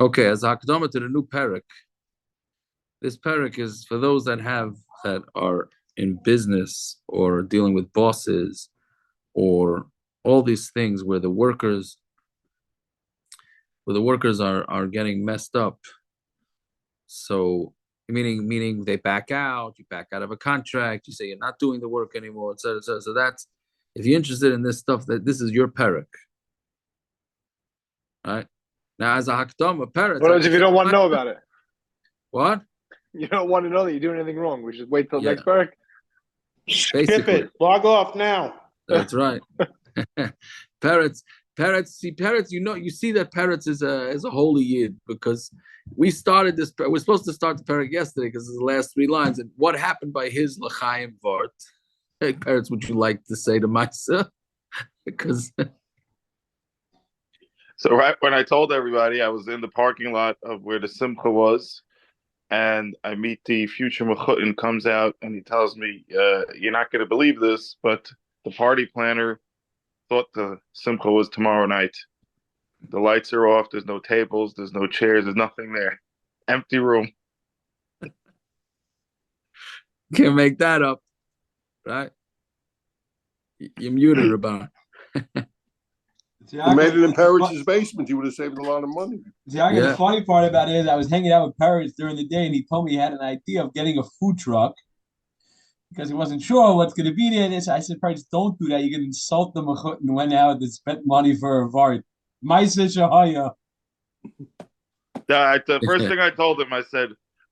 Okay, as Hakdama to the new parak. This parak is for those that are in business or dealing with bosses or all these things where the workers are getting messed up. So meaning they back out, you back out of a contract, you say you're not doing the work anymore, etc. etc. So that's if you're interested in this stuff, that this is your parak, right? Now as a hakdama parak, What if you don't want to know about it? What? You don't want to know that you're doing anything wrong. We should wait till Yeah, next break. Skip it. Log off now. that's right. Parrots, parrots. You see that parrots is a holy yid because we started this. We're supposed to start the parrot yesterday because it's the last three lines. And what happened by his l'chaim vart? Hey, parrots, would you like to say to Maisa? Because So right when I told everybody, I was in the parking lot of where the simcha was, and I meet the future mechutin comes out, and he tells me, "You're not going to believe this, but the party planner thought the simcha was tomorrow night. The lights are off. There's no tables. There's no chairs. There's nothing there. Empty room." can't make that up, right? You're muted, Rabban. He made it in Parrots' basement. He would have saved a lot of money. The funny part about it is I was hanging out with Parrots during the day, and he told me he had an idea of getting a food truck because he wasn't sure what's going to be there. And I said, Parrots, don't do that. You're going to insult the mechut and went out and spent money for a vart. The first thing I told him, I said,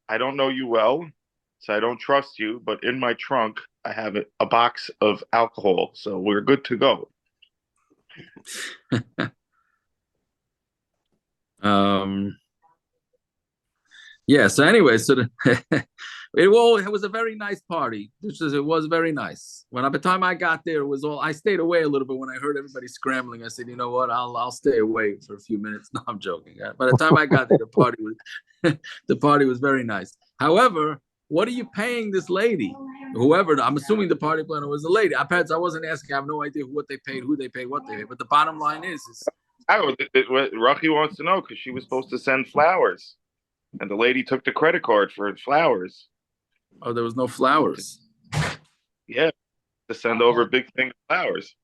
"I don't know you well, so I don't trust you, but in my trunk, I have a box of alcohol, so we're good to go." Yeah, so anyway, it was a very nice party. It was very nice. By the time I got there, it was all. I stayed away a little bit when I heard everybody scrambling. I said, you know what, I'll stay away for a few minutes. No, I'm joking. By the time I got there, the party was very nice. However, what are you paying this lady? Whoever, I'm assuming the party planner was a lady. I wasn't asking. I have no idea what they paid, who they paid, what they paid. But the bottom line is Rocky wants to know because she was supposed to send flowers, and the lady took the credit card for flowers. Oh, there was no flowers. Yeah, to send over a big thing of flowers.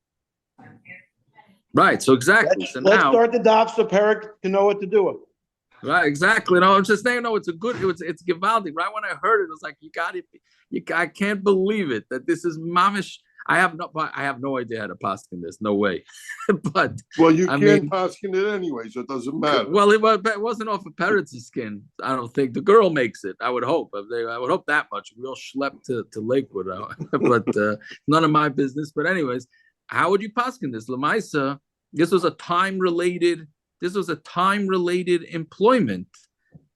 Right. So exactly. Let's start the dots so Perek to know what to do. Right, exactly. No, I'm just saying. No, it's Givaldi. Right when I heard it, it was like I can't believe it that this is mamish. I have no idea how to paskin this. No way. But you can't paskin it anyway, so it doesn't matter. Well, it wasn't off of Parrots' skin. I don't think the girl makes it. I would hope. I would hope that much. We all schlepped to Lakewood, but none of my business. But anyways, how would you paskin this? Lamaisa, this was a time related employment,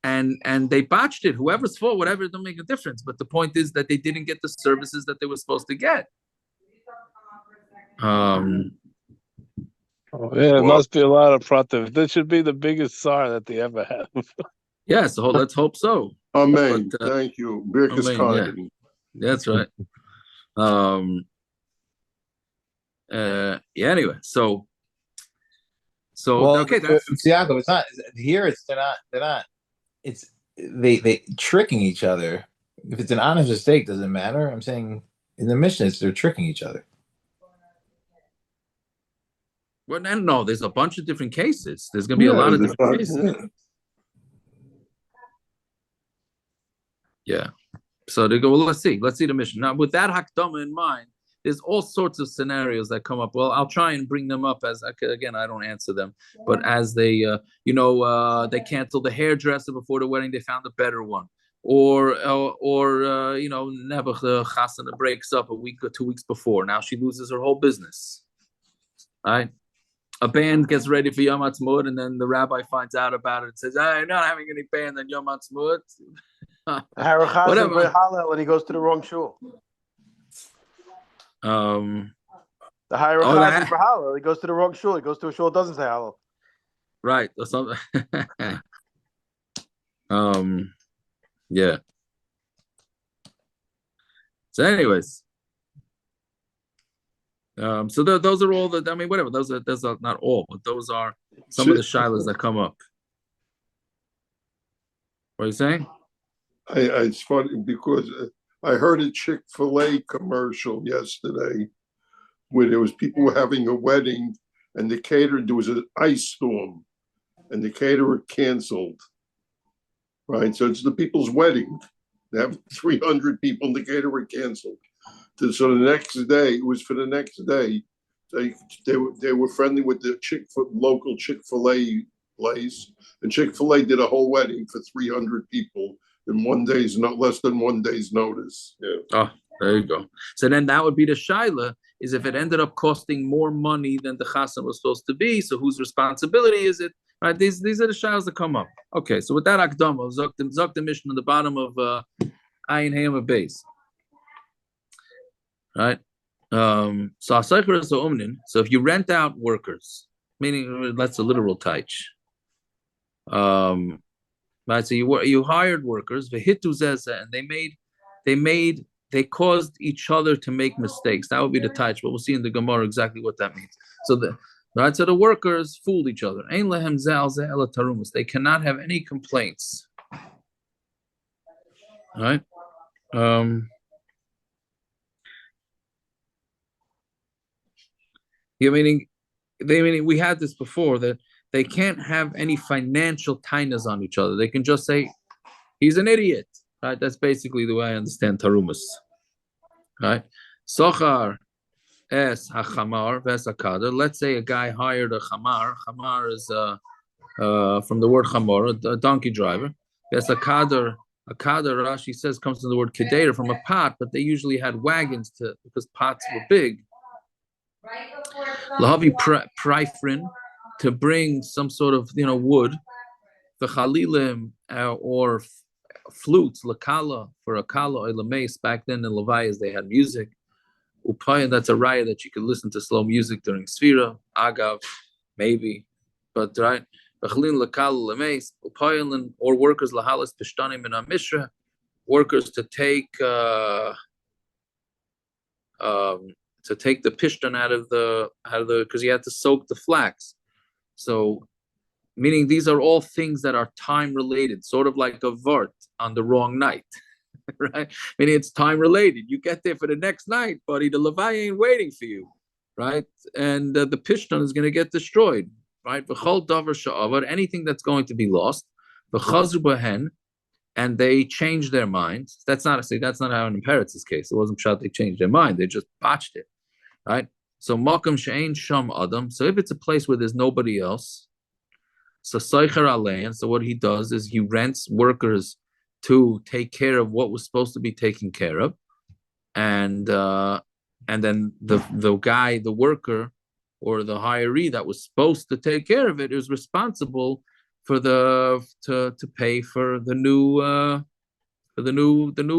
and they botched it. Whoever's fault, whatever, it don't make a difference. But the point is that they didn't get the services that they were supposed to get. It must be a lot of prativ. This should be the biggest SAR that they ever have. Yeah, so let's hope so. Amen. Thank you. Birkus Khan. Yeah. That's right. Anyway, so okay. Yaakov, it's not here. They're not. It's they tricking each other. If it's an honest mistake, doesn't matter. I'm saying in the mission, they're tricking each other. Well, no, there's a bunch of different cases. There's going to be a lot of different cases. Yeah. So they go, well, let's see the mission. Now, with that Hakdama in mind, there's all sorts of scenarios that come up. Well, I'll try and bring them up again, I don't answer them. But as they, they canceled the hairdresser before the wedding, they found a better one. Or Nebuch Chasana breaks up a week or 2 weeks before. Now she loses her whole business. Right? A band gets ready for Yom Ha'atzmaut, and then the rabbi finds out about it and says, I'm not having any band on Yom Ha'atzmaut. Whatever. And he goes to the wrong shul. The Harachaz for Hallel. He goes to the wrong shul. He goes to a shul that doesn't say Hallel. Right. Or something. Yeah. So anyways. So those are all whatever. Those are not all, but those are some of the shilas that come up. What are you saying? It's funny because I heard a Chick-fil-A commercial yesterday where there was people having a wedding and there was an ice storm and the caterer canceled. Right, so it's the people's wedding. They have 300 people and the caterer canceled. So the next day, it was for the next day. They were friendly with the local Chick-fil-A place, and Chick-fil-A did a whole wedding for 300 people in not less than 1 day's notice. Yeah. Oh, there you go. So then that would be the shaila, is if it ended up costing more money than the chassan was supposed to be, so whose responsibility is it? Right? These are the shaylas that come up. Okay, so with that akdama, zok the mission on the bottom of Ayin Hayam base. Right? So if you rent out workers, meaning that's a literal taich. Right, so you hired workers, and they caused each other to make mistakes. That would be the taich, but we'll see in the Gemara exactly what that means. So the workers fooled each other. They cannot have any complaints. All right. Meaning we had this before, that they can't have any financial tainas on each other. They can just say, he's an idiot. Right? That's basically the way I understand tarumas. Right? Sochar es hachamar ves akader. Let's say a guy hired a chamar. Chamar is from the word chamor, a donkey driver. Ves akader. Akader, Rashi says, comes from the word kedera, from a pot, but they usually had wagons because pots were big. Lahavi prifrin, to bring some sort of wood, the chalilim or flutes, lakala for a kala or lameis. Back then in Levias they had music. Upayan, that's a raya that you could listen to slow music during Sfira. Agav, maybe, but right. Bechalin lakala lameis upayan, or workers lahalas pishtanim in Mishra, workers to take the pishtan out of the because you had to soak the flax. So, meaning these are all things that are time related, sort of like a vart on the wrong night, right? Meaning it's time related. You get there for the next night, buddy. The Levi ain't waiting for you, right? And the pishtan is going to get destroyed, right? Anything that's going to be lost, and they change their minds. That's not how in Peretz's case. It wasn't shot they changed their mind. They just botched it, right? So makam she'ein sham adam. So if it's a place where there's nobody else, so Seicher Alein, so what he does is he rents workers to take care of what was supposed to be taken care of, and then the worker or the hiree that was supposed to take care of it is responsible for to pay for the new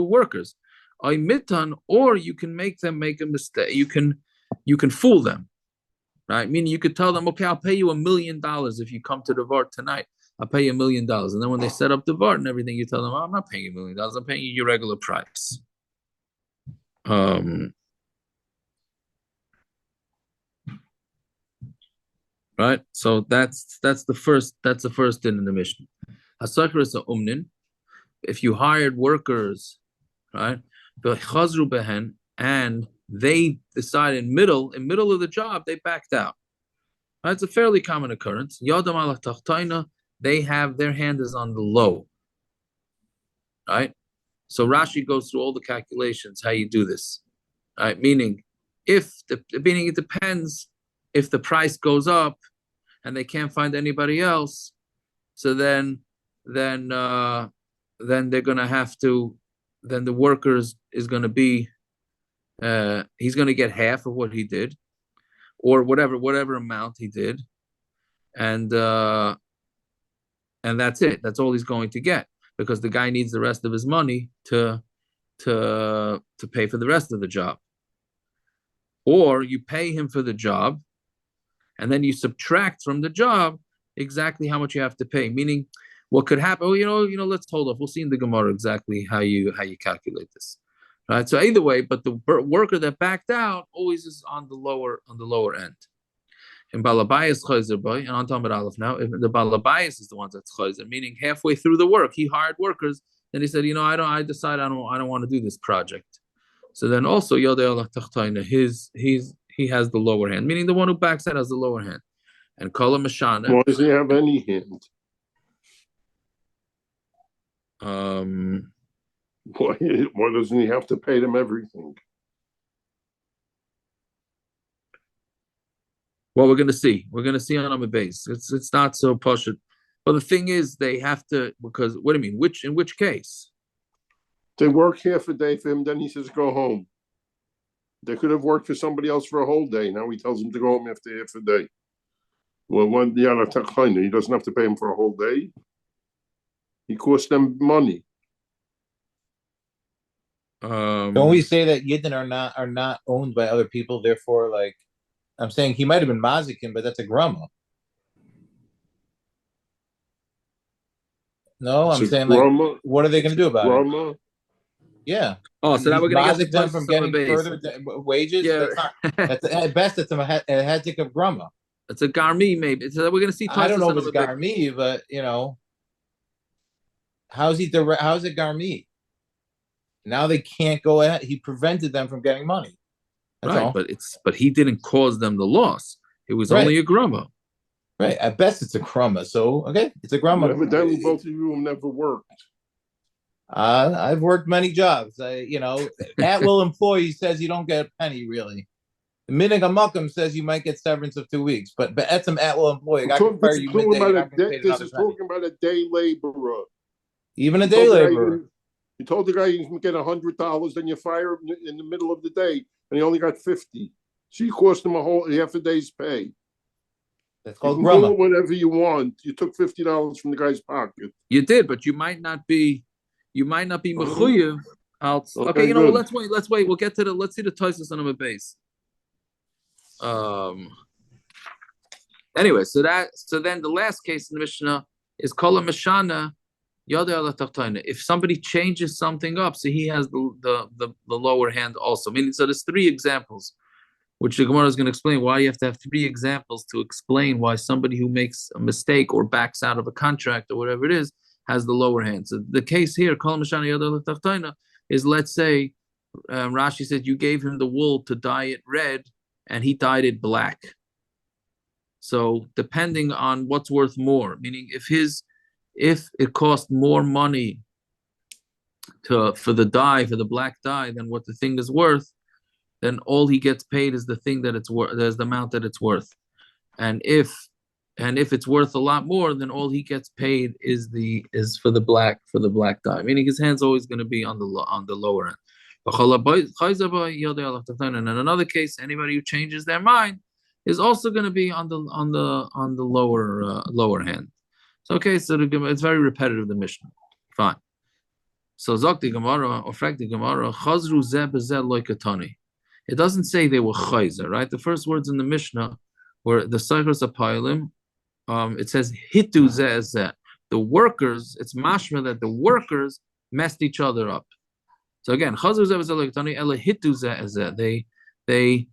workers. Or you can make them make a mistake. You can fool them. Right? Meaning you could tell them, okay, I'll pay you $1 million if you come to the Vart tonight. I'll pay you $1 million. And then when they set up the Vart and everything, you tell them, I'm not paying you $1 million. I'm paying you your regular price. Right? So that's the first din in the Mishnah. Hasakar is a umnin. If you hired workers, right? Chazru behen, and they decided in middle of the job, they backed out. That's a fairly common occurrence. Yadam ala tachtaina, they have their hand is on the low. Right? So Rashi goes through all the calculations, how you do this. Right? Meaning it depends if the price goes up and they can't find anybody else, so then they're gonna have to, then the workers is gonna be he's going to get half of what he did, or whatever amount he did, and that's it. That's all he's going to get, because the guy needs the rest of his money to pay for the rest of the job. Or you pay him for the job, and then you subtract from the job exactly how much you have to pay. Meaning, what could happen? Oh, let's hold off. We'll see in the Gemara exactly how you calculate this. Right. So either way, but the worker that backed out always is on the lower end. And Balabayas chayzer boy, and on Talmud Aleph now, if the Balabayas is the one that's chayzer, meaning halfway through the work, he hired workers, and he said, I decide I don't want to do this project. So then also Yodei Allah Tachtayna, he has the lower hand, meaning the one who backs out has the lower hand. And Kala Mashana. Why does he have any hand? Why doesn't he have to pay them everything? Well, we're going to see. We're going to see on a base. It's not so posh. But the thing is, they have to, because what do you mean? In which case? They work half a day for him, then he says go home. They could have worked for somebody else for a whole day. Now he tells them to go home after half a day. Well, he doesn't have to pay him for a whole day. He cost them money. Don't we say that Yidden are not owned by other people? Therefore, like I'm saying, he might have been Mazikin, but that's a grandma. No, I'm saying like, what are they going to do about it? Yeah. Oh, so now we're going to get them from getting further wages. Yeah. That's at best it's a hezik of grandma. It's a garmi, maybe. So we're going to see. I don't know if it's garmi, but how's it garmi? Now they can't go ahead. He prevented them from getting money. That's right, all. But he didn't cause them the loss. It was only a grumma. Right. At best, it's a grumma. So okay, it's a grumma. Evidently, both of you have never worked. I've worked many jobs. At-will employee says you don't get a penny really. The Minig Amakam says you might get severance of 2 weeks, but at some at-will employee, I can fire you midday. This is talking about a day laborer. Even a day laborer. You told the guy you can get $100, then you fire him in the middle of the day, and he only got $50. So you cost him a whole half a day's pay. That's called grumma. Whatever you want. You took $50 from the guy's pocket. You did, but you might not be mechuyev. Okay, good. Let's wait. We'll get to let's see the Tosfos on a base. Anyway, so then the last case in the Mishnah is Kol Mashana. If somebody changes something up, so he has the lower hand also. Meaning, so there's 3 examples, which the Gemara is going to explain why you have to have 3 examples to explain why somebody who makes a mistake or backs out of a contract or whatever it is has the lower hand. So the case here, Kol Mashana Yodei Tachtayna, is, let's say Rashi said you gave him the wool to dye it red and he dyed it black. So depending on what's worth more, meaning if it cost more money for the black dye than what the thing is worth, then all he gets paid is the thing that it's worth, there's the amount that it's worth. And if it's worth a lot more, then all he gets paid is for the black dye. Meaning his hand's always going to be on the lower end. And in another case, anybody who changes their mind is also going to be on the lower hand. So okay, so it's very repetitive, the Mishnah. Fine. So Zok the Gemara, or Frak the Gemara, Chazru zeh bezeh loikatani. It doesn't say they were chayzer, right? The first words in the Mishnah were the Seichos Apayilim. It says hitu zeh zeh. The workers, it's mashma that the workers messed each other up. So again, Chazru zeh bezeh loikatani ela hitu zeh zeh. They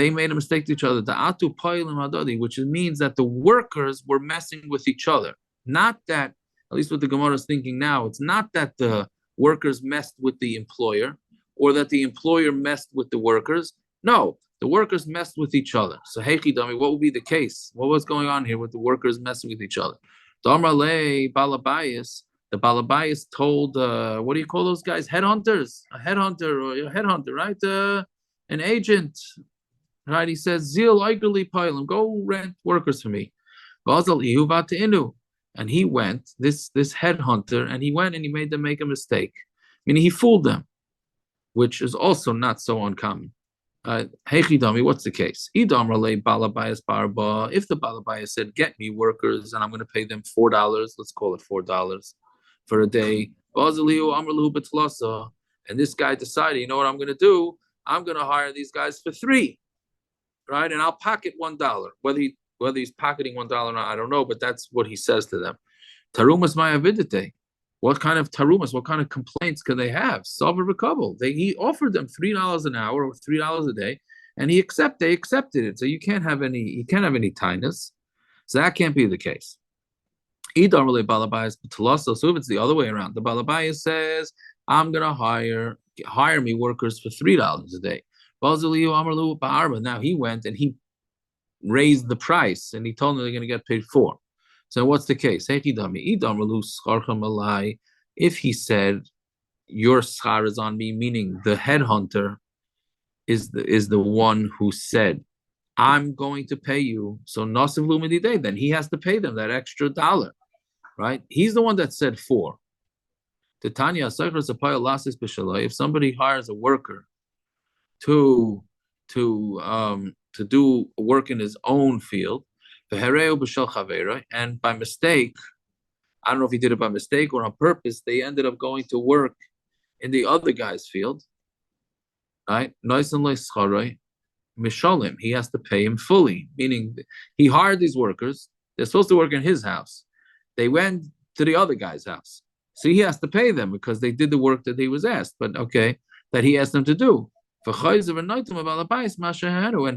made a mistake to each other. The atu payilim hadadi, which means that the workers were messing with each other. Not that, at least what the Gemara is thinking now, it's not that the workers messed with the employer or that the employer messed with the workers. No, the workers messed with each other. So, hey, Chidami, what would be the case? What was going on here with the workers messing with each other? Damrale Balabayas, the Balabayas told, what do you call those guys? Headhunters, a headhunter, right? An agent, right? He says, Zil Eigerli Pilam, go rent workers for me. And he went, this headhunter, and he went and he made them make a mistake. Meaning he fooled them, which is also not so uncommon. Hey Chidami, what's the case? If the Balabayas said, get me workers and I'm going to pay them $4, let's call it $4 for a day. And this guy decided, you know what I'm going to do? I'm going to hire these guys for $3, right? And I'll pocket $1. Whether he's pocketing $1 or not, I don't know, but that's what he says to them. Tarumas ma'avidite. What kind of tarumas, what kind of complaints can they have? He offered them $3 an hour or $3 a day, and they accepted it. So you can't have any tinus. So that can't be the case. So if it's the other way around, the balabais says, I'm gonna hire me workers for $3 a day. Now he went and he raised the price and he told them they're gonna get paid $4. So what's the case? If he said your schar is on me, meaning the headhunter is the one who said, I'm going to pay you. So nasiv lumididei, then he has to pay them that extra $1, right? He's the one that said 4. If somebody hires a worker to do work in his own field, and by mistake, I don't know if he did it by mistake or on purpose, they ended up going to work in the other guy's field, right? Mishalim, he has to pay him fully, meaning he hired these workers. They're supposed to work in his house. They went to the other guy's house. So he has to pay them because they did the work that he was asked, but okay, that he asked them to do. And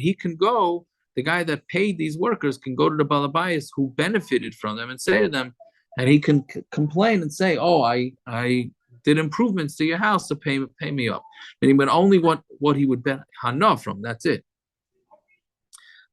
he can go, the guy that paid these workers can go to the balabais who benefited from them and say to them, and he can complain and say, oh, I did improvements to your house to pay me up. Meaning, but only what he would bet hana from, that's it.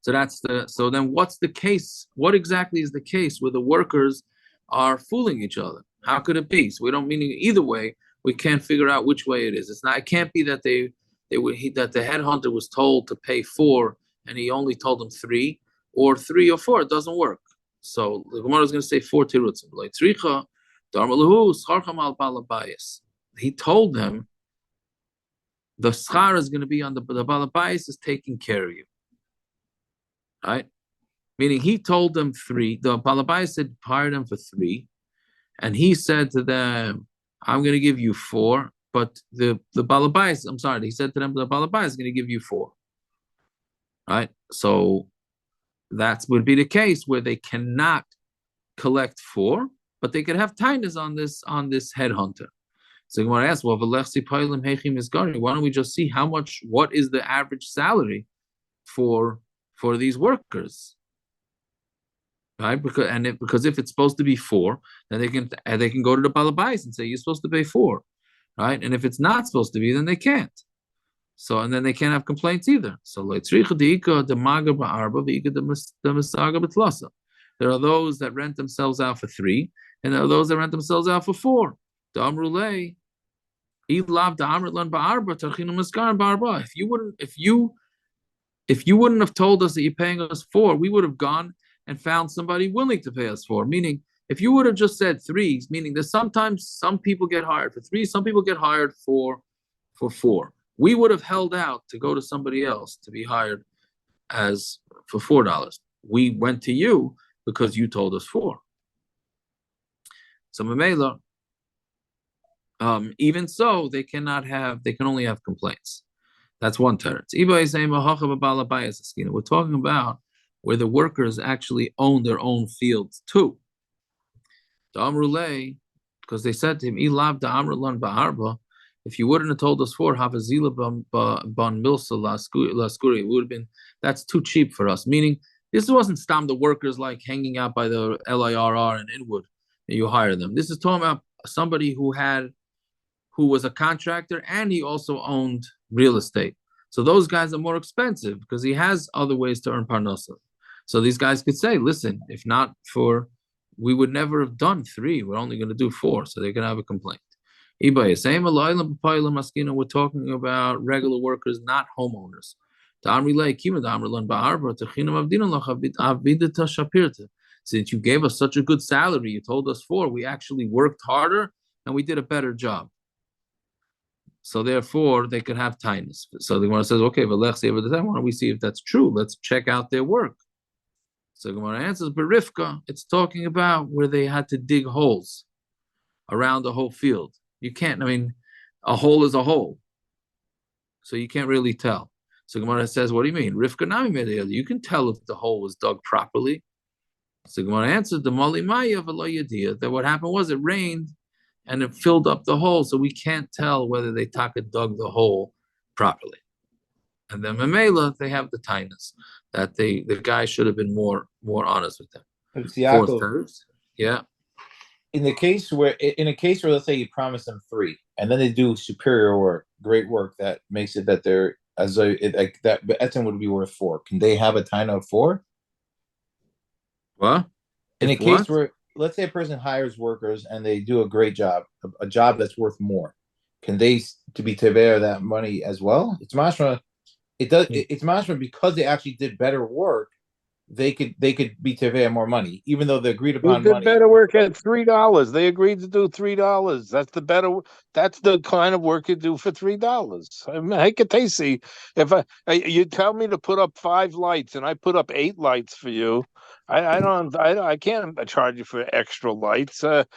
So then what's the case? What exactly is the case where the workers are fooling each other? How could it be? So we don't mean either way. We can't figure out which way it is. It can't be that that the headhunter was told to pay 4 and he only told them 3, or 3 or 4. It doesn't work. So the Gemara is going to say 4 tirutzim. He told them the schar is going to be on the balabais is taking care of you. Right? Meaning he told them 3. The balabais said hire them for 3. And he said to them, I'm going to give you 4. But the balabais, I'm sorry, he said to them, the balabais is going to give you 4. Right? So that would be the case where they cannot collect 4, but they could have tinus on this headhunter. So you want to ask, well, why don't we just see what is the average salary for these workers? Right? Because if it's supposed to be 4, then they can go to the balabais and say you're supposed to pay 4, right? And if it's not supposed to be, then they can't. So and then they can't have complaints either. So there are those that rent themselves out for 3, and there are those that rent themselves out for 4. If you wouldn't have told us that you're paying us 4, we would have gone and found somebody willing to pay us 4. Meaning, if you would have just said 3, meaning that sometimes some people get hired for 3, some people get hired for 4. We would have held out to go to somebody else to be hired as for $4. We went to you because you told us 4. So Mamela, even so, they can only have complaints. That's one teretz. We're talking about where the workers actually own their own fields too. Because they said to him, if you wouldn't have told us 4, it would have been, that's too cheap for us. Meaning, this wasn't stam the workers like hanging out by the LIRR in Inwood, and you hire them. This is talking about somebody who was a contractor and he also owned real estate. So those guys are more expensive because he has other ways to earn parnasa. So these guys could say, listen, if not for, we would never have done 3. We're only going to do 4. So they're going to have a complaint. We're talking about regular workers, not homeowners. Since you gave us such a good salary, you told us 4, we actually worked harder and we did a better job. So therefore, they could have tinus. So the Gemara says, okay, but why don't we see if that's true? Let's check out their work. So the Gemara answers, but Rivka, it's talking about where they had to dig holes around the whole field. You can't, a hole is a hole. So you can't really tell. So Gemara says, what do you mean? Rivka nami medeyah. You can tell if the hole was dug properly. So Gemara answers, the mali maya v'lo yediyah, that what happened was it rained and it filled up the hole, so we can't tell whether they dug the hole properly. And then Mamela, they have the tightness that the guy should have been more honest with them. It's Fourth Yaakov. terms. Yeah. In a case where let's say you promise them 3 and then they do superior work, great work that makes it that they're like that Etzem would be worth 4. Can they have a taina of 4? What? In a If case what? where let's say a person hires workers and they do a great job, a job that's worth more, can they to be tever that money as well? It's mashma. It's mashma because they actually did better work. They could be tever more money, even though the agreed Who upon did money. better work at $3? They agreed to do $3. That's the better. That's the kind of work you do for $3. I mean, I could see if you tell me to put up 5 lights and I put up 8 lights for you. I can't charge you for extra lights. I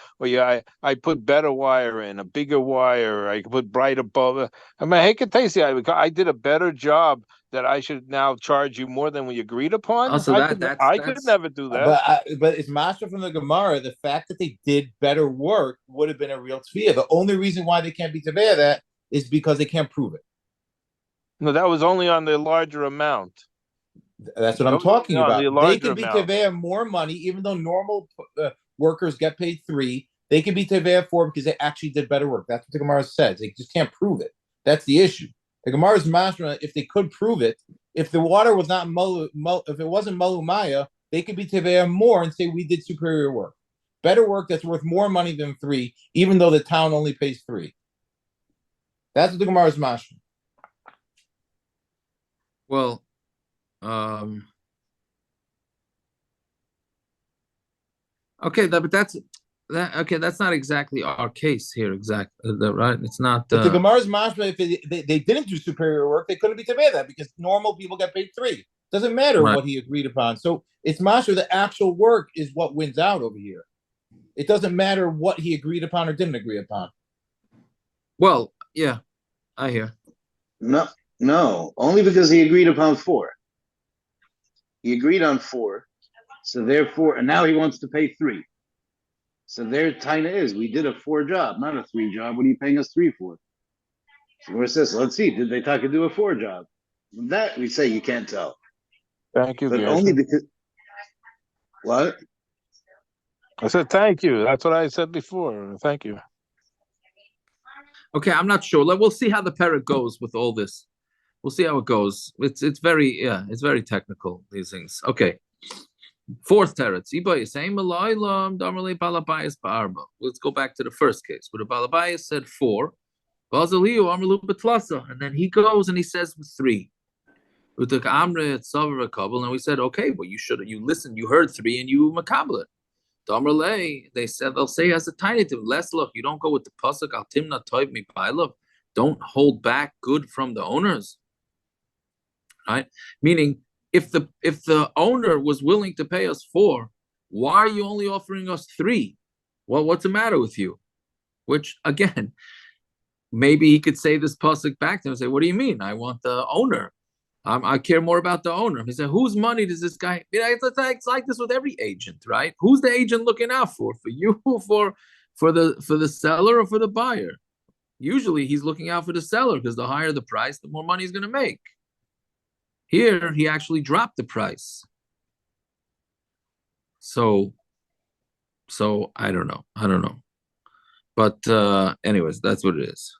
put better wire in, a bigger wire. I could put bright above. I mean, I could I did a better job that I should now charge you more than we agreed upon. Also, I could never do that. But it's master from the Gemara. The fact that they did better work would have been a real tviyah. The only reason why they can't be tviyah that is because they can't prove it. No, that was only on the larger amount. That's what I'm talking about. They could be amount. teveya more money, even though normal workers get paid 3. They could be teveya 4 because they actually did better work. That's what the Gemara says. They just can't prove it. That's the issue. The Gemara's mashma, if they could prove it, if the water was not if it wasn't malumaya, they could be teveya more and say we did superior work, better work that's worth more money than 3, even though the town only pays 3. That's what the Gemara's mashma. Well, okay, but that's okay. That's not exactly our case here, exactly, right? It's not. But the Gemara's mashma, if they didn't do superior work, they couldn't be teveya that because normal people get paid 3. Doesn't matter what he agreed upon. So it's mashma. The actual work is what wins out over here. It doesn't matter what he agreed upon or didn't agree upon. Well, yeah, I hear. No, only because he agreed upon 4. He agreed on 4, so therefore, and now he wants to pay 3. So their taina is we did a 4 job, not a 3 job. What are you paying us 3 for? So where it says, let's see, did they talk to do a 4 job? That we say you can't tell. Thank you, but only because what? I said thank you. That's what I said before. Thank you. Okay, I'm not sure. We'll see how the parrot goes with all this. We'll see how it goes. It's very technical, these things. Okay. 4th teretz. Let's go back to the first case where the Balabayas said 4. And then he goes and he says 3. We took Amre at Savar a couple, and we said, okay, well, you listened, you heard 3, and you makabel it. They'll say as a tiny to less look. You don't go with the pasuk al timna toiv mi pailav. Don't hold back good from the owners, right? Meaning, if the owner was willing to pay us 4, why are you only offering us 3? Well, what's the matter with you? Which again, maybe he could say this pasuk back to him and say, "What do you mean? I want the owner. I care more about the owner." He said, "Whose money does this guy?" It's like this with every agent, right? Who's the agent looking out for? For you, for the seller, or for the buyer? Usually, he's looking out for the seller because the higher the price, the more money he's going to make. Here, he actually dropped the price. So I don't know. But anyways, that's what it is.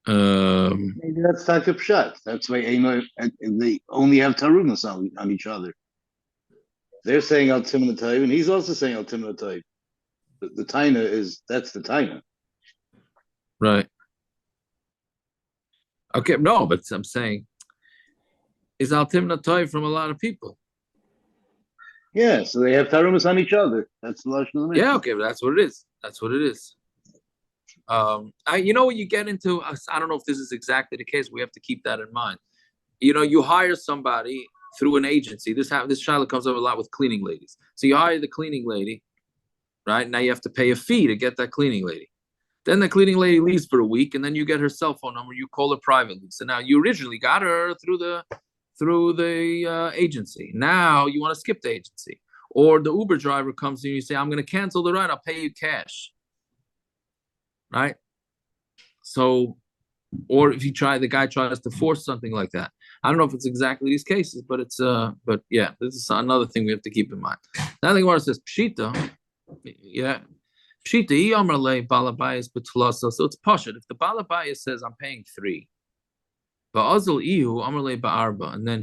Maybe that's Takip Pshat. That's why they only have tarumas on each other. They're saying Al Timna Taib, and he's also saying Al Timna Taib. The taina that's the taina. Right. Okay, no, but I'm saying is Al Timna Taib from a lot of people. Yeah, so they have tarumas on each other. That's the lashon of the Yeah, okay, but that's what it is. That's what it is. When you get into, I don't know if this is exactly the case. We have to keep that in mind. You hire somebody through an agency. This shiloh comes up a lot with cleaning ladies. So you hire the cleaning lady, right? Now you have to pay a fee to get that cleaning lady. Then the cleaning lady leaves for a week, and then you get her cell phone number. You call her privately. So now you originally got her through the agency. Now you want to skip the agency, or the Uber driver comes to you and you say, "I'm going to cancel the ride. I'll pay you cash." Right? So or if the guy tries to force something like that. I don't know if it's exactly these cases, but but yeah, this is another thing we have to keep in mind. Now the Gemara says Pshita, yeah, Pshita Yomrle Balabayas Betulasa. So it's Pashut. If the Balabayas says I'm paying 3, Ba'azal Ihu Amrle Ba'arba, and then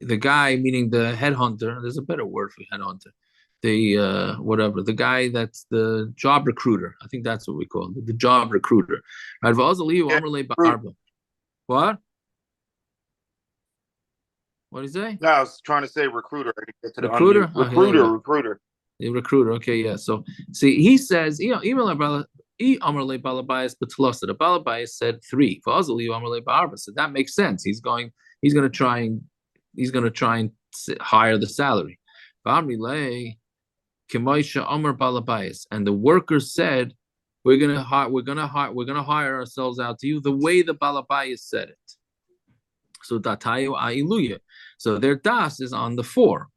the guy, meaning the headhunter, there's a better word for headhunter, the guy that's the job recruiter. I think that's what we call it, the job recruiter. Right? What? What did he say? No, I was trying to say recruiter. I didn't get to the Recruiter? recruiter. The recruiter. Okay, yeah. So see, he says, the Balabayas said 3. So that makes sense. He's gonna try and hire the salary. And the workers said, we're gonna hire ourselves out to you the way the Balabayas said it. So datayu ailuya. So their das is on the 4.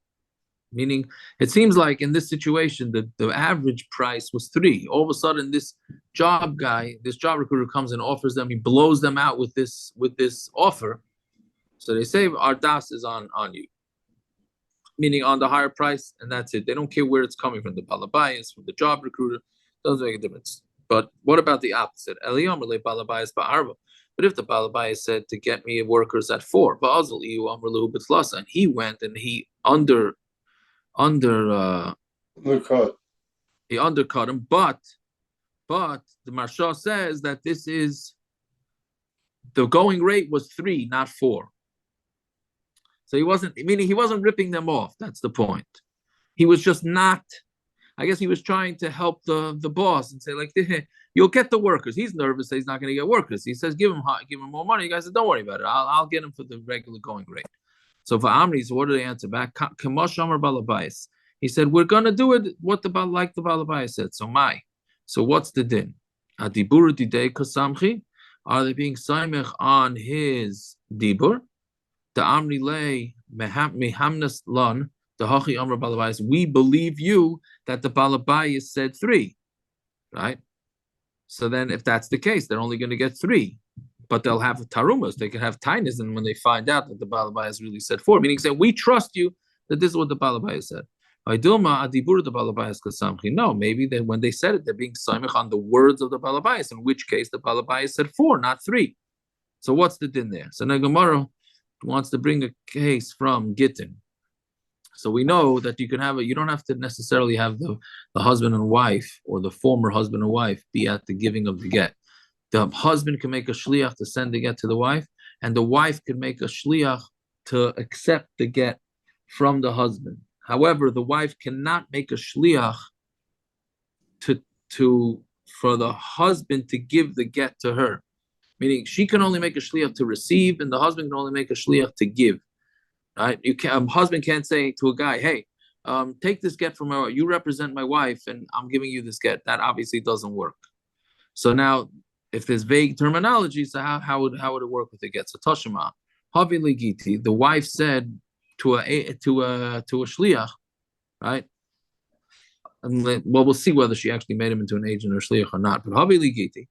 Meaning, it seems like in this situation, the average price was 3. All of a sudden, this job recruiter comes and offers them, he blows them out with this offer. So they say our das is on you, meaning on the higher price, and that's it. They don't care where it's coming from, the balabayas, from the job recruiter, doesn't make a difference. But what about the opposite? Eliyam relay balabayas ba'arba. But if the balabayas said to get me workers at 4, ba'azal iu amrlu b'tlasa, and he went and he undercut him, but the Marsha says that this is the going rate was 3, not 4. So he wasn't ripping them off. That's the point. He was just not, I guess he was trying to help the boss and say, like, you'll get the workers. He's nervous that he's not going to get workers. He says, give him more money. You guys said, don't worry about it. I'll get him for the regular going rate. So for Amri, so what did they answer back? He said, we're going to do it what the Balabayas said. So what's the din? Are they being saimech on his dibur? The Amri lay mehamnas lon the hachi amr balabayas. We believe you that the balabayas said 3, right? So then, if that's the case, they're only going to get 3, but they'll have tarumas. They can have tainas, and when they find out that the balabayas really said 4, meaning saying we trust you that this is what the balabayas said. No, maybe when they said it, they're being saimich on the words of the balabayas. In which case, the balabayas said 4, not 3. So what's the din there? So now Gemara wants to bring a case from Gittin. So we know that you don't have to necessarily have the husband and wife or the former husband and wife be at the giving of the get. The husband can make a shliach to send the get to the wife, and the wife can make a shliach to accept the get from the husband. However, the wife cannot make a shliach for the husband to give the get to her. Meaning, she can only make a shliach to receive, and the husband can only make a shliach to give. Right? Husband can't say to a guy, "Hey, take this get from my wife. You represent my wife, and I'm giving you this get." That obviously doesn't work. So now, if there's vague terminology, so how would it work with the get? So Toshima, Havi Ligiti, the wife said to a shliach, right? Well, we'll see whether she actually made him into an agent or shliach or not. But Havi Ligiti.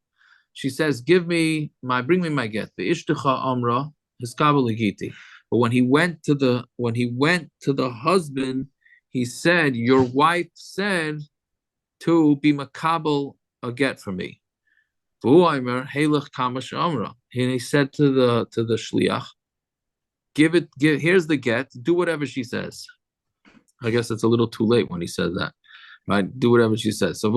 She says, bring me my get. The ishtacha amra hiskabaligiti. But when he went to the husband, he said, your wife said to be makabel a get for me. And he said to the shliach, here's the get, do whatever she says. I guess it's a little too late when he said that. Right? Do whatever she says. So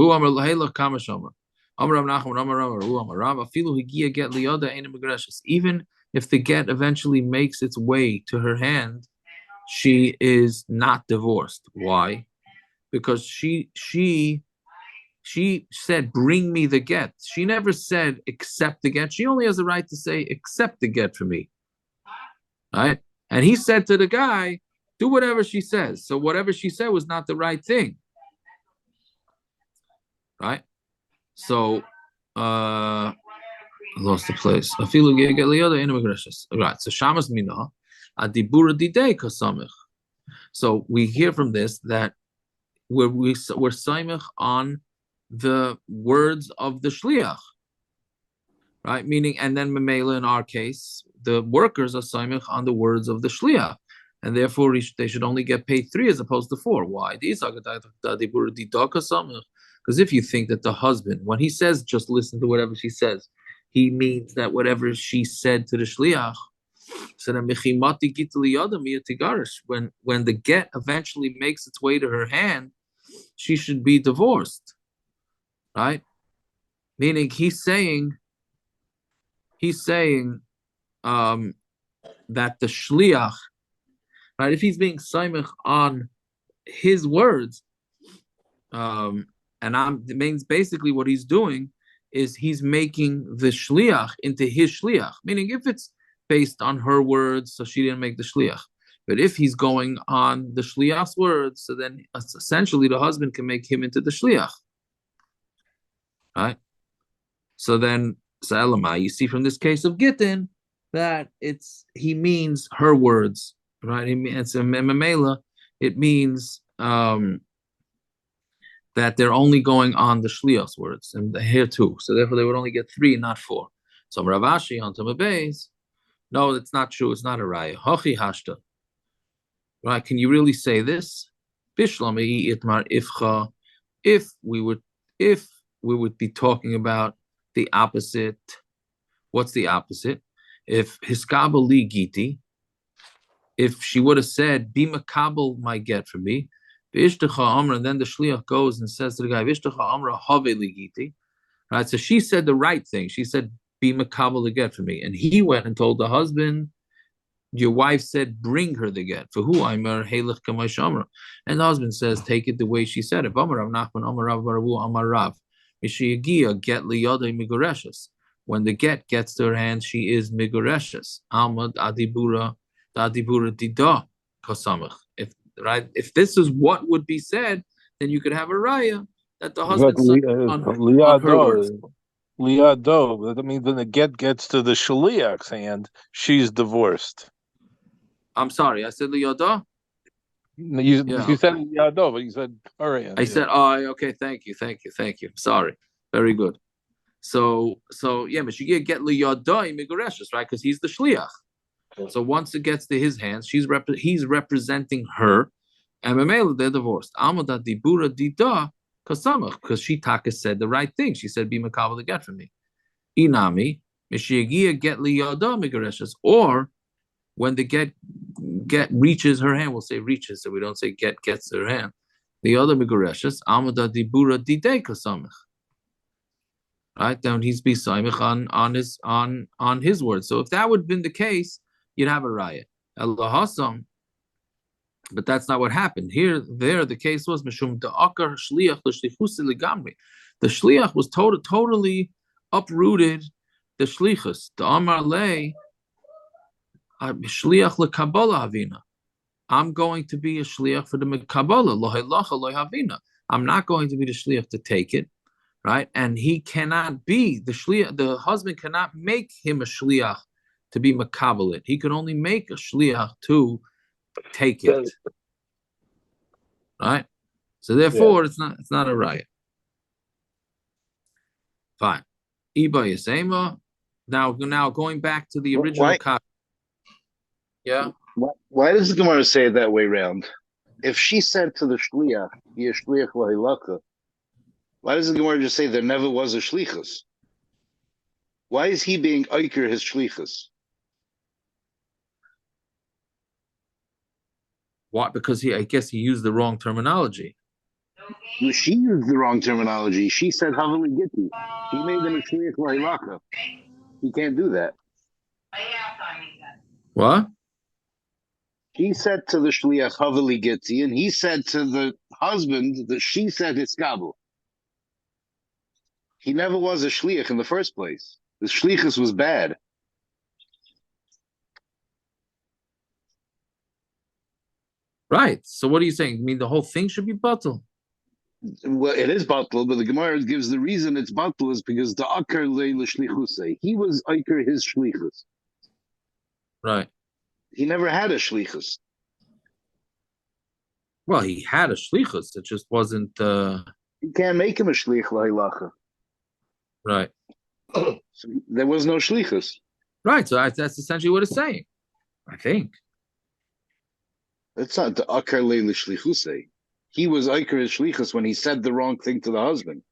even if the get eventually makes its way to her hand, she is not divorced. Why? Because she said, bring me the get. She never said, accept the get. She only has the right to say, accept the get for me. Right? And he said to the guy, do whatever she says. So whatever she said was not the right thing. Right? So, I lost the place. Right. So Shamas Mina, Adibura Didei Kasamich. So we hear from this that we're Saimich on the words of the Shliach. right? Meaning, and then Memela in our case, the workers are saimich on the words of the shliach, and therefore they should only get paid 3 as opposed to 4. Why? Because if you think that the husband, when he says just listen to whatever she says, he means that whatever she said to the shliach. So then when the get eventually makes its way to her hand, she should be divorced, right? Meaning he's saying that the shliach, right? If he's being saimich on his words, and it means basically what he's doing is he's making the shliach into his shliach. Meaning, if it's based on her words, so she didn't make the shliach. But if he's going on the shliach's words, so then essentially the husband can make him into the shliach, right? So then, you see from this case of Gittin that he means her words, right? It's a memela. It means that they're only going on the shliach's words, and here too. So therefore, they would only get 3, not 4. So Rav Ashi on Tamabeis, no, it's not true. It's not a raya. Hochi hashta. Right? Can you really say this? Bishlami itmar ifcha. If we would be talking about the opposite. What's the opposite? If hiskabel li giti, if she would have said, "Be makabel my get for me," v'ishtacha amra, and then the shliach goes and says to the guy, "V'ishtacha amra have li giti." Right? So she said the right thing. She said, "Be makabel the get for me," and he went and told the husband, "Your wife said, bring her the get. For who Aimer Halech Kamay Shamra." And the husband says, take it the way she said it. Amar Rav Nachman, Amar Rav Baravu, Amar Rav. Mishiyagia get liyada migureshes. When the get gets to her hand, she is migureshes. Amad adibura dida kosamach. If this is what would be said, then you could have a raya that the husband said on her words. Liado, that means when the get gets to the shaliach's hand, she's divorced. I'm sorry, I said liyada. You said liado, but you said all right. I said, oh, okay, thank you. Sorry, very good. So yeah, but you get liyada migureshes, right? Because he's the shliach. So once it gets to his hands, he's representing her, and Memela, they're divorced. Amada dibura dida kasamach, because she taka said the right thing. She said, "Be makabel to get from me." Inami mishiagia get liyada migureshes, or when the get reaches her hand, we'll say reaches, so we don't say gets to her hand. The other migureshes amada dibura dide kasamach. Right, then he's be saimich on his word. So if that would have been the case, you'd have a raya. Allahasam, but that's not what happened. The case was mishum da'akar shliach l'shlichusi ligamri. The shliach was totally uprooted the shlichus. The amar lei shliach lekabala havina. I'm going to be a shliach for the kabbalah. Lo halacha lo havina. I'm not going to be the shliach to take it. Right, and he cannot be the shliach. The husband cannot make him a shliach to be makabel. He can only make a shliach to take it. Right, so therefore it's not a riot. Fine. Iba Yasema. Now going back to the original copy. Yeah. Why does the Gemara say it that way round? If she said to the shliach, "Be a shliach lahilaka," why does the Gemara just say there never was a shlichus? Why is he being oiker his shlichus? What? Because I guess he used the wrong terminology. She used the wrong terminology. She said havali giti. He made him a shliach lahilaka. He can't do that. What? She said to the shliach havali giti, and he said to the husband that she said hiskabel. He never was a shliach in the first place. The shlichus was bad. Right. So what are you saying? You mean the whole thing should be batal? Well, it is batal, but the Gemara gives the reason it's batal is because the akar leil shlichusay. He was akar his shlichus. Right. He never had a shlichus. Well, he had a shlichus. It just wasn't. You can't make him a shlich lahilacha. Right. So there was no shlichus. Right. So that's essentially what it's saying, I think. That's not the akar leil shlichusei. He was akar shlichus when he said the wrong thing to the husband.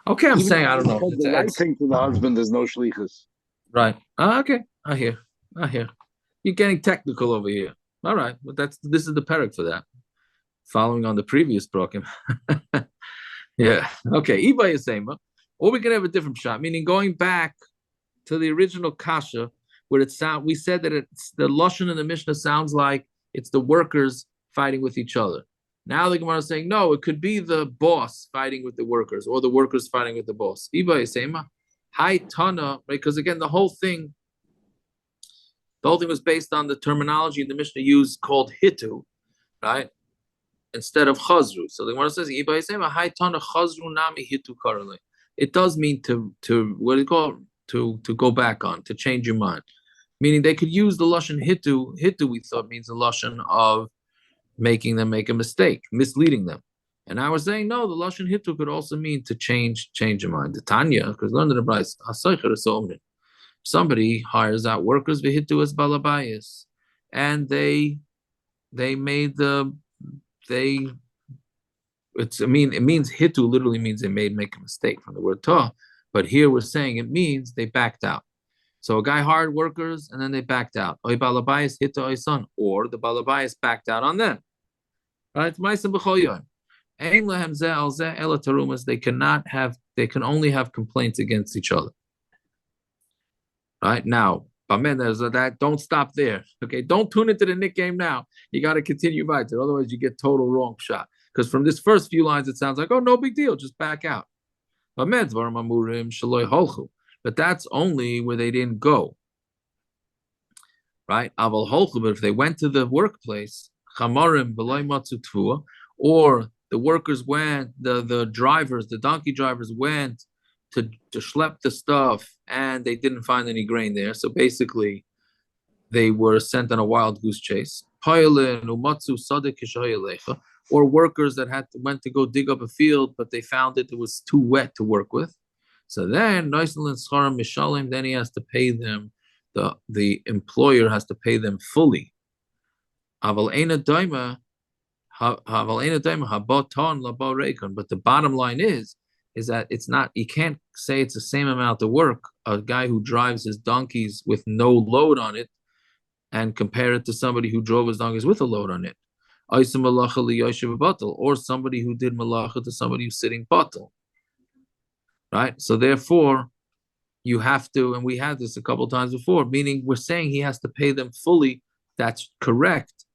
Okay, I'm Even saying if I don't he know. said the right It's thing to the husband, there's no shlichus. right. Okay, I hear. I hear. You're getting technical over here. All right, but this is the parak for that. Following on the previous program. Yeah. Okay. Iba is saying, or we can have a different shot, meaning going back to the original kasha, where it sound. We said that it's the lashon in the Mishnah sounds like it's the workers fighting with each other. Now the Gemara is saying, no, it could be the boss fighting with the workers, or the workers fighting with the boss. Iba is saying, hi tana, because again, the whole thing was based on the terminology the Mishnah used called hitu, right? Instead of chazru. So the Gemara says, "Iba yisema hay tana chazru nami hitu karale." It does mean to what do you call to go back on, to change your mind. Meaning they could use the lashon hitu. Hitu we thought means the lashon of making them make a mistake, misleading them. And I was saying no, the lashon hitu could also mean to change your mind. The Tanya, because learn the Bryce, somebody hires out workers v'hitu as balabayas, and they made it means hitu literally means they make a mistake from the word ta, but here we're saying it means they backed out. So a guy hired workers and then they backed out. Or the balabayas backed out on them. Right? They can only have complaints against each other. Right now, there's that. Don't stop there. Okay, don't tune into the Nick game now. You got to continue right there. Otherwise, you get total wrong shot. Because from this first few lines, it sounds like, oh, no big deal, just back out. But that's only where they didn't go. Right? But if they went to the workplace, or the workers went, the drivers, the donkey drivers went to schlep the stuff and they didn't find any grain there. So basically, they were sent on a wild goose chase. Or workers that went to go dig up a field, but they found it was too wet to work with. So then, then he has to pay them. The employer has to pay them fully. But the bottom line is that it's not. You can't say it's the same amount of work. A guy who drives his donkeys with no load on it, and compare it to somebody who drove his donkeys with a load on it. Or somebody who did malacha to somebody who's sitting batal. Right? So therefore, you have to, and we had this a couple of times before, meaning we're saying he has to pay them fully. That's correct,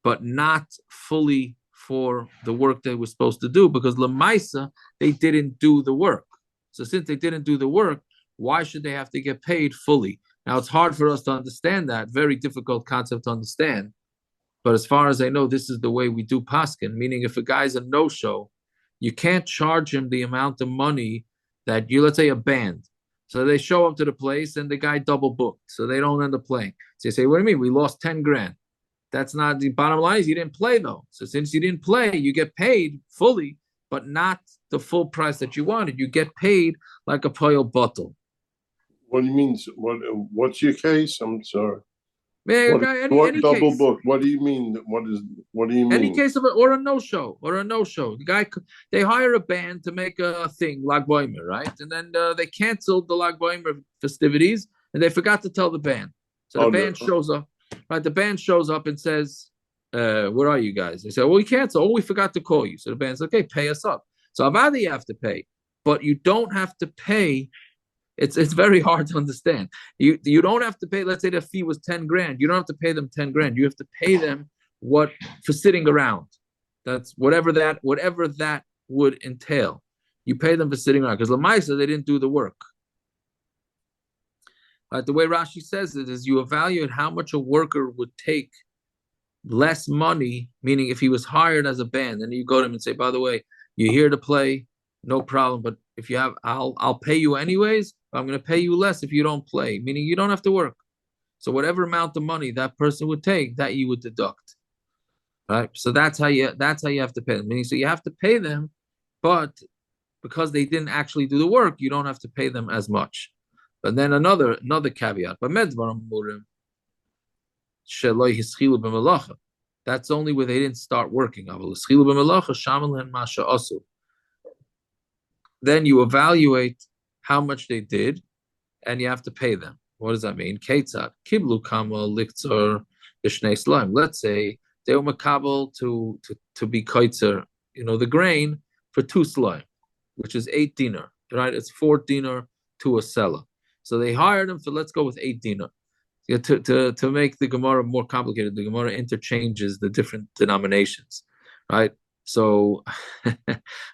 but not fully for the work they were supposed to do, because Lamaisa, they didn't do the work. So since they didn't do the work, why should they have to get paid fully? Now, it's hard for us to understand that, very difficult concept to understand. But as far as I know, this is the way we do paskin, meaning if a guy's a no-show, you can't charge him the amount of money that let's say a band. So they show up to the place and the guy double booked, so they don't end up playing. So you say, what do you mean? We lost 10 grand. That's not the bottom line is you didn't play though. So since you didn't play, you get paid fully, but not the full price that you wanted. You get paid like a poil bottle. What do you mean? What's your case? I'm sorry. Man, any double case. book? What do you mean? What do you mean? Any case of it, or a no-show. The guy, they hire a band to make a thing, Lag Boimer, right? And then they canceled the Lag Boimer festivities, and they forgot to tell the band. So the band shows up, right? The band shows up and says, where are you guys? They say, well, we canceled. Oh, we forgot to call you. So the band's like, okay, pay us up. So Avada, you have to pay, but you don't have to pay. It's very hard to understand. You don't have to pay. Let's say the fee was 10 grand. You don't have to pay them 10 grand. You have to pay them what for sitting around. That's whatever that would entail. You pay them for sitting around because Lamaisa, they didn't do the work. The way Rashi says it is you evaluate how much a worker would take less money, meaning if he was hired as a band, and you go to him and say, by the way, you're here to play, no problem, but if you have, I'll pay you anyways. I'm going to pay you less if you don't play, meaning you don't have to work. So whatever amount of money that person would take, that you would deduct. Right? So that's how you have to pay them. Meaning, so you have to pay them, but because they didn't actually do the work, you don't have to pay them as much. But then another caveat. But that's only where they didn't start working. Then you evaluate how much they did, and you have to pay them. What does that mean? Let's say they were makabel to be kaitzer, the grain for 2 slime, which is 8 dinar, right? It's 4 dinar to a seller. So they hired them for, let's go with 8 dinar. To make the Gemara more complicated, the Gemara interchanges the different denominations, right? So,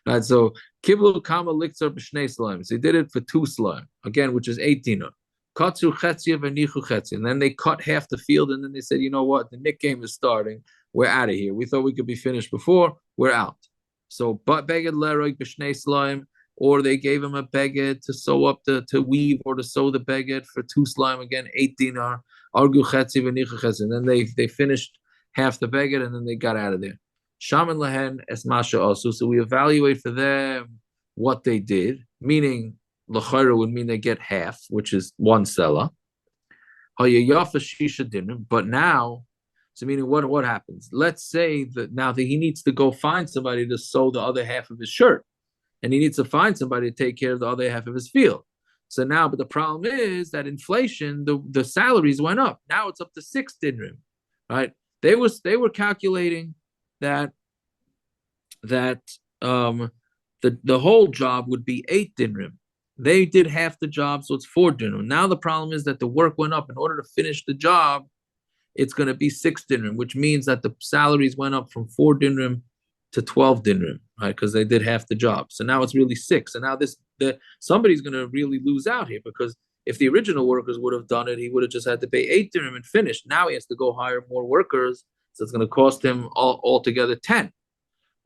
right, so kiblu kama liktzar b'shnei slime. So they did it for 2 slime, again, which is 8 dinar. Katsu chetzia v'nichu chetzia. And then they cut half the field, and then they said, you know what? The Nick game is starting. We're out of here. We thought we could be finished before. We're out. So, but beged leroik b'shnei slime, or they gave him a beged to sew up to weave or to sew the beged for 2 slime, again 8 dinar. Argu chetzi v'nichu chetzi. And then they finished half the beged, and then they got out of there. Shaman lehen es masha asu. So we evaluate for them what they did, meaning l'chayra would mean they get half, which is 1 seller. But now, so meaning what happens? Let's say that now that he needs to go find somebody to sew the other half of his shirt, and he needs to find somebody to take care of the other half of his field. So now, but the problem is that inflation, the salaries went up. Now it's up to 6 dinrim, right? They were calculating that the whole job would be 8 dinrim. They did half the job, so it's 4 dinrim. Now the problem is that the work went up. In order to finish the job, it's going to be 6 dinrim, which means that the salaries went up from 4 dinrim to 12 dinrim, right? Because they did half the job. So now it's really 6. And now somebody's going to really lose out here, because if the original workers would have done it, he would have just had to pay 8 dirham and finish. Now he has to go hire more workers, so it's going to cost him altogether 10.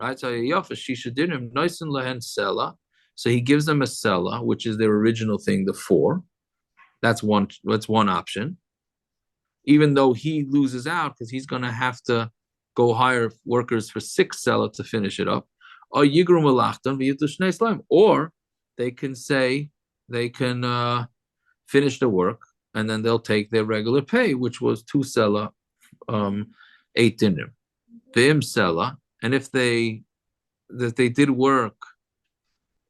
Right? So Yafa Shisha dirham nice and lehen sela. So he gives them a sela, which is their original thing, the 4. That's one option. Even though he loses out because he's going to have to go hire workers for 6 sela to finish it up. Or yigrum alachtan v'yitu slime. Or they can say they can finish the work, and then they'll take their regular pay, which was 2 sela, 8 dinner. V'im sela, and if they did work,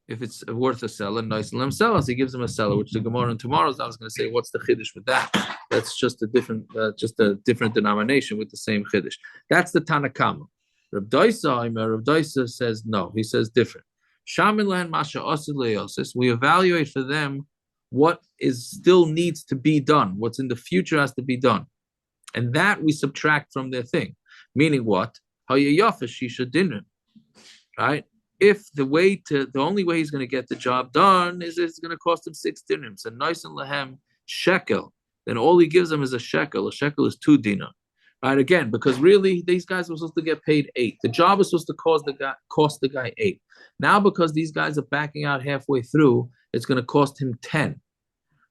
if it's worth a sela, nice lem sela, he gives them a sela, which the Gemara in tomorrow's I was going to say, what's the chiddush with that? That's just a different denomination with the same chiddush. That's the Tanakama. Rav Daisa says no. He says different. Shamin lan masha asid leosis. We evaluate for them what still needs to be done, what's in the future has to be done, and that we subtract from their thing. Meaning what? Hayayafa shisha dinner, right? If the only way he's going to get the job done is it's going to cost him 6 dirhams, so nice and lahem shekel, then all he gives them is a shekel. A shekel is 2 dinar, right? Again, because really these guys were supposed to get paid 8. The job was supposed to cost the guy 8. Now because these guys are backing out halfway through, it's going to cost him 10.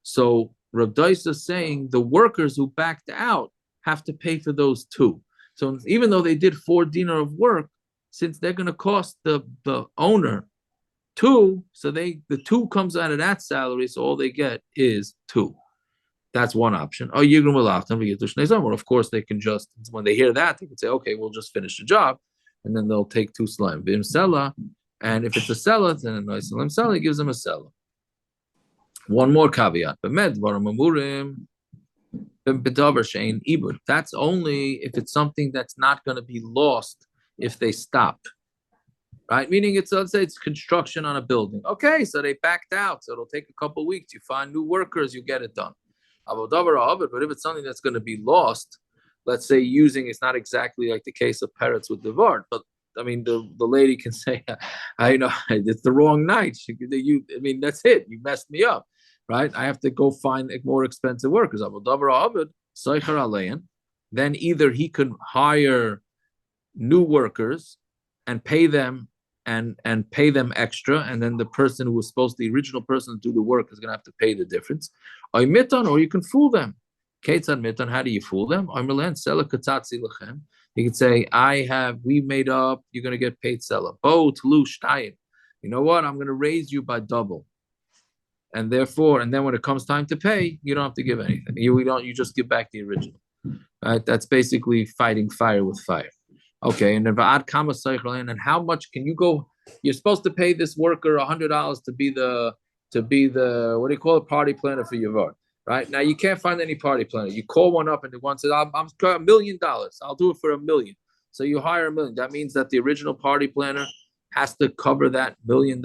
So Rav Daisa is saying the workers who backed out have to pay for those 2. So even though they did 4 dinar of work, since they're going to cost the owner 2, so the 2 comes out of that salary, so all they get is 2. That's one option. Or of course, they can just, when they hear that, they can say, okay, we'll just finish the job, and then they'll take 2 slime. And if it's a seller, then a nice slime seller gives them a seller. One more caveat. That's only if it's something that's not going to be lost if they stop, right? Meaning let's say it's construction on a building. Okay, so they backed out, so it'll take a couple of weeks. You find new workers, you get it done. But if it's something that's going to be lost, let's say it's not exactly like the case of parrots with the vard, but I mean, the lady can say, it's the wrong night. That's it. You messed me up, right? I have to go find more expensive workers. Then either he can hire new workers and pay them and pay them extra, and then the person who was the original person to do the work is going to have to pay the difference. Or you can fool them. How do you fool them? You could say, we made up, you're going to get paid seller. You know what? I'm going to raise you by double. and then when it comes time to pay, you don't have to give anything. You just give back the original. Right? That's basically fighting fire with fire. Okay, and then and how much can you go? You're supposed to pay this worker $100 to be the what do you call it, party planner for your vote. Right now, you can't find any party planner. You call one up, and the one says, "I'm $1 million. I'll do it for $1 million." So you hire $1 million. That means that the original party planner has to cover that $1 million.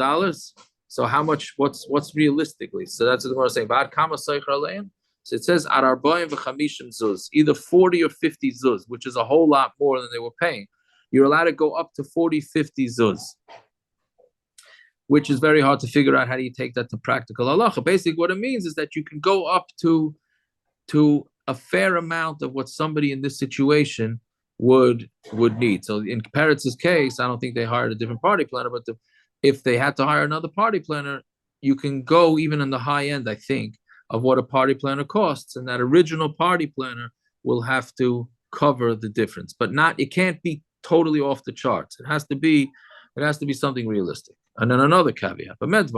So how much? What's realistically? So that's what we're saying. So it says at arba'im v'chamishim zuz, either 40 or 50 zuz, which is a whole lot more than they were paying. You're allowed to go up to 40, 50 zuz, which is very hard to figure out. How do you take that to practical halacha? Basically, what it means is that you can go up to a fair amount of what somebody in this situation would need. So in Peretz's case, I don't think they hired a different party planner, but if they had to hire another party planner, you can go even in the high end, I think, of what a party planner costs, and that original party planner will have to cover the difference, but it can't be totally off the charts. It has to be something realistic. And then another caveat, but this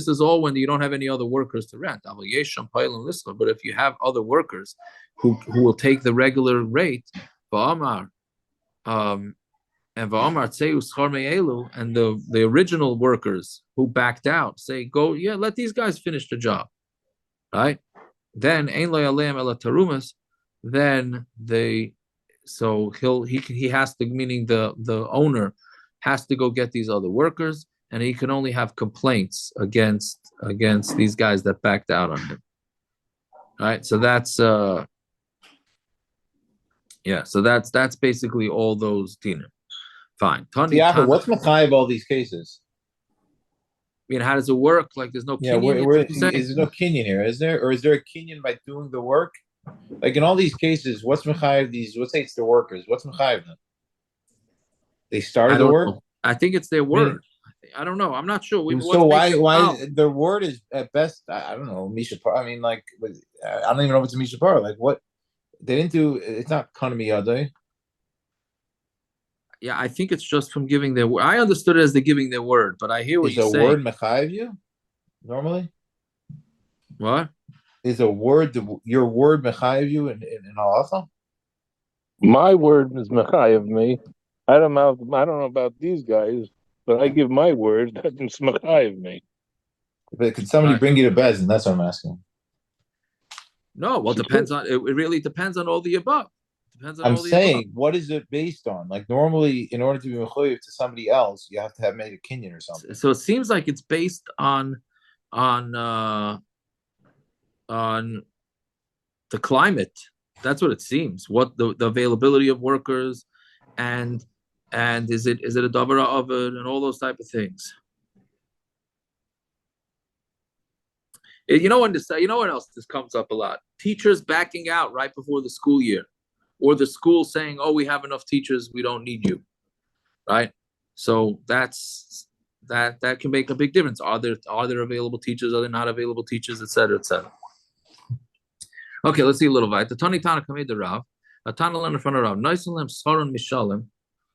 is all when you don't have any other workers to rent. But if you have other workers who will take the regular rate, and the original workers who backed out say, "Go, yeah, let these guys finish the job," right? Then he has to, meaning the owner has to go get these other workers, and he can only have complaints against these guys that backed out on him. Right? So that's so that's basically all those dinim. Fine. Yeah, what's Machayev all these cases? I mean, how does it work? Like, there's no kinyan. Is there no kinyan here? Is there, or is there a kinyan by doing the work? Like in all these cases, what's Machayev these? Let's say it's the workers. What's Machayev them? They started the work. I think it's their word. I don't know. I'm not sure. So why their word is at best? I don't know. Mishapar. I mean, like, I don't even know if it's a Mishapar. Like, what they didn't do? It's not Kanami Yadai. Yeah, I think it's just from giving their word. I understood it as they're giving their word, but I hear what you're saying. Is a word mechayev you normally? What? Is a word your word mechayev you in halacha? My word is mechayev me. I don't know about these guys, but I give my word that it's mechayev me. But could somebody bring you to Bezin? That's what I'm asking. No, well, it depends on. It really depends on all the above. I'm saying, what is it based on? Like normally, in order to be mechayev to somebody else, you have to have made a kinyan or something. So it seems like it's based on the climate. That's what it seems. What the availability of workers, and is it a davara of it, and all those type of things. You know what else this comes up a lot? Teachers backing out right before the school year. Or the school saying, "Oh, we have enough teachers, we don't need you," right? So that can make a big difference. Are there available teachers? Are there not available teachers, etc., etc. Okay, let's see a little bit. The Tani Tana Kamei the Rav, a Tana in front of Rav, Noisalim Saron Mishalim,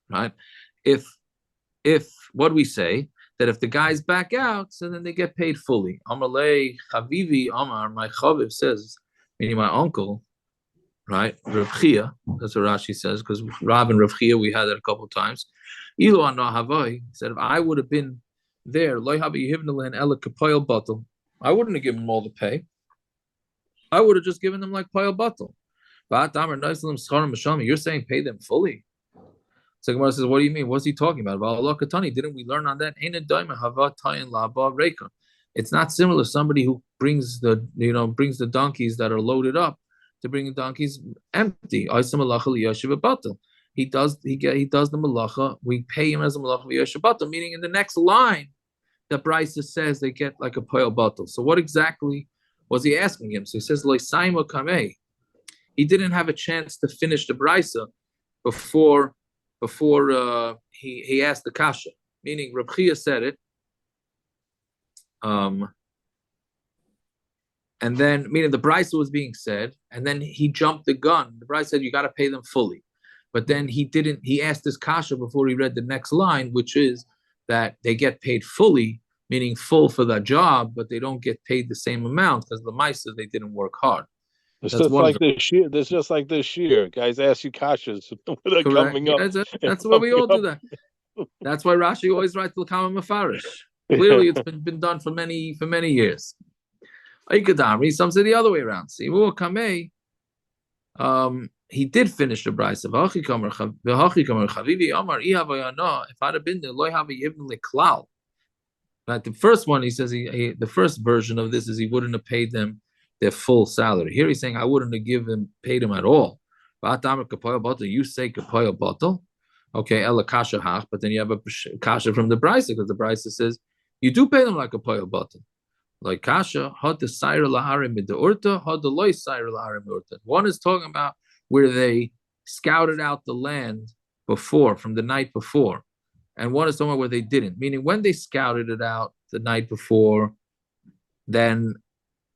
right? If what we say that if the guys back out, so then they get paid fully. Amalei Chavivi Amar, my Chaviv says, meaning my uncle. Right, Rav Chia, that's what Rashi says, because Rav and Rav Chia, we had it a couple of times. Ilu anah havai said, if I would have been there, I wouldn't have given them all the pay. I would have just given them like payal batal. You're saying pay them fully. So Gemara says, what do you mean? What's he talking about? Didn't we learn on that? It's not similar to somebody who brings the donkeys that are loaded up to bring the donkeys empty. He does the malacha. We pay him as a malacha v'yashabatel, meaning in the next line, the Brisa says they get like a poil batel. So what exactly was he asking him? So he says loisaimo kamei. He didn't have a chance to finish the Brisa before he asked the kasha. Meaning Reb Chia said it. And then, meaning the Brisa was being said, and then he jumped the gun. The Brisa said, you got to pay them fully. But then he asked this kasha before he read the next line, which is that they get paid fully, meaning full for the job, but they don't get paid the same amount because the Maisa they didn't work hard. It's That's just one of like the this year. This just like this year. Guys ask you kashas when they're correct. coming up. Yeah, that's why we all do that. That's why Rashi always writes L'kama Mefarish. Clearly, it's been done for many years. Some say the other way around. See, he did finish the brisa. If I'd have been there, loy have even leklal. But the first one, he says, the first version of this is he wouldn't have paid them their full salary. Here he's saying I wouldn't have paid them at all. You say kapoya bottle, okay, ela kasha hach, but then you have a kasha from the brisa because the brisa says you do pay them like a kapoya bottle. Like kasha, had the saira laharim in the urta, had the loy saira laharim urta. One is talking about where they scouted out the land before, from the night before, and one is talking about where they didn't. Meaning, when they scouted it out the night before, then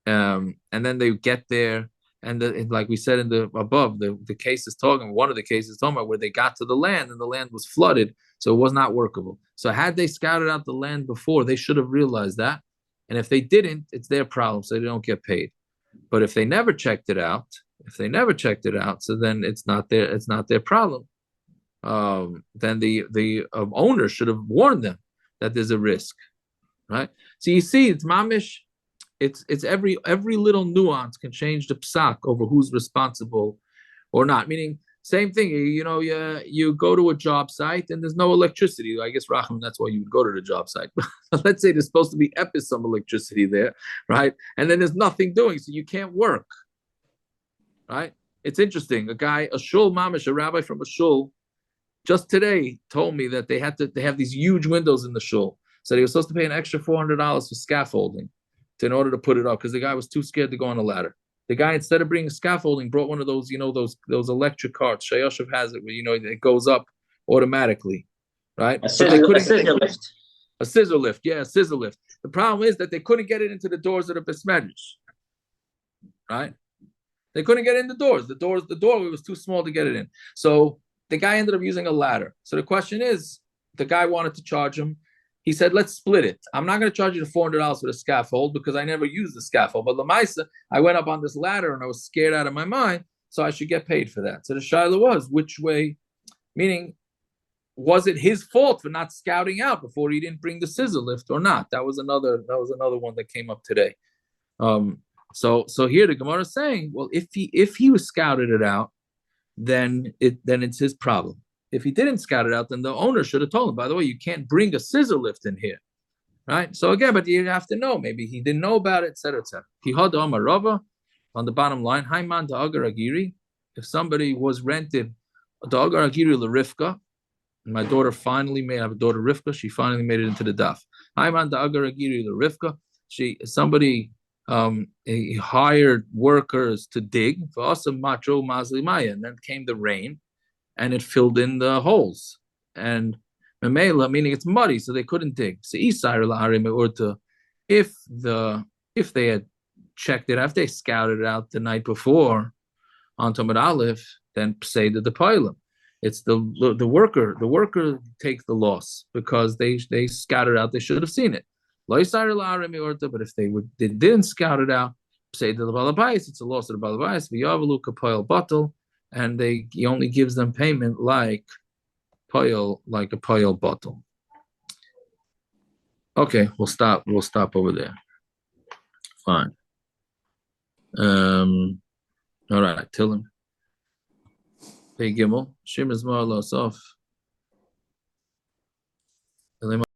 and then they get there, and like we said in the above, the case is talking. One of the cases talking about where they got to the land and the land was flooded, so it was not workable. So had they scouted out the land before, they should have realized that. And if they didn't, it's their problem, so they don't get paid. But if they never checked it out, so then it's not their problem. Then the owner should have warned them that there's a risk, right? So you see, it's mamish. It's every little nuance can change the psak over who's responsible or not. Meaning, same thing. You go to a job site and there's no electricity. I guess Rachman, that's why you would go to the job site. Let's say there's supposed to be some electricity there, right? And then there's nothing doing, so you can't work, right? It's interesting. A shul mamish, a rabbi from a shul, just today told me that they have these huge windows in the shul. So they were supposed to pay an extra $400 for scaffolding in order to put it up because the guy was too scared to go on a ladder. The guy, instead of bringing scaffolding, brought one of those, those electric carts. Shayoshev has it, where it goes up automatically, right? A scissor lift. A scissor lift, yeah, a scissor lift. The problem is that they couldn't get it into the doors of the besmedrish, right? They couldn't get in the doors. The doorway was too small to get it in. So the guy ended up using a ladder. So the question is, the guy wanted to charge him. He said, let's split it. I'm not going to charge you the $400 for the scaffold because I never used the scaffold. But Lamaisa, I went up on this ladder and I was scared out of my mind, so I should get paid for that. So the shaila was, which way? Meaning, was it his fault for not scouting out before he didn't bring the scissor lift or not? That was another one that came up today. So here the Gemara is saying, well, if he was scouted it out, then it's his problem. If he didn't scout it out, then the owner should have told him, by the way, you can't bring a scissor lift in here, right? So again, but you have to know, maybe he didn't know about it, etc., etc. On the bottom line, Haiman Da'agar Agiri, if somebody was rented Da'agar Agiri L'Rivka, and my daughter I have a daughter Rivka, she finally made it into the daf. Haiman Da'agar Agiri L'Rivka, somebody he hired workers to dig, and then came the rain, and it filled in the holes. And memela, meaning it's muddy, so they couldn't dig. So if they had checked it, if they scouted it out the night before on Tamar Aleph, then say to the pilot, it's the worker. The worker takes the loss because they scouted out. They should have seen it. But if they didn't scout it out, say to the balabais, it's a loss of the balabais. V'yavalu kapoil bottle. And he only gives them payment like a poil bottle. Okay, we'll stop over there. Fine. All right, Tillim. Pay Gimel. Shim is more or less off.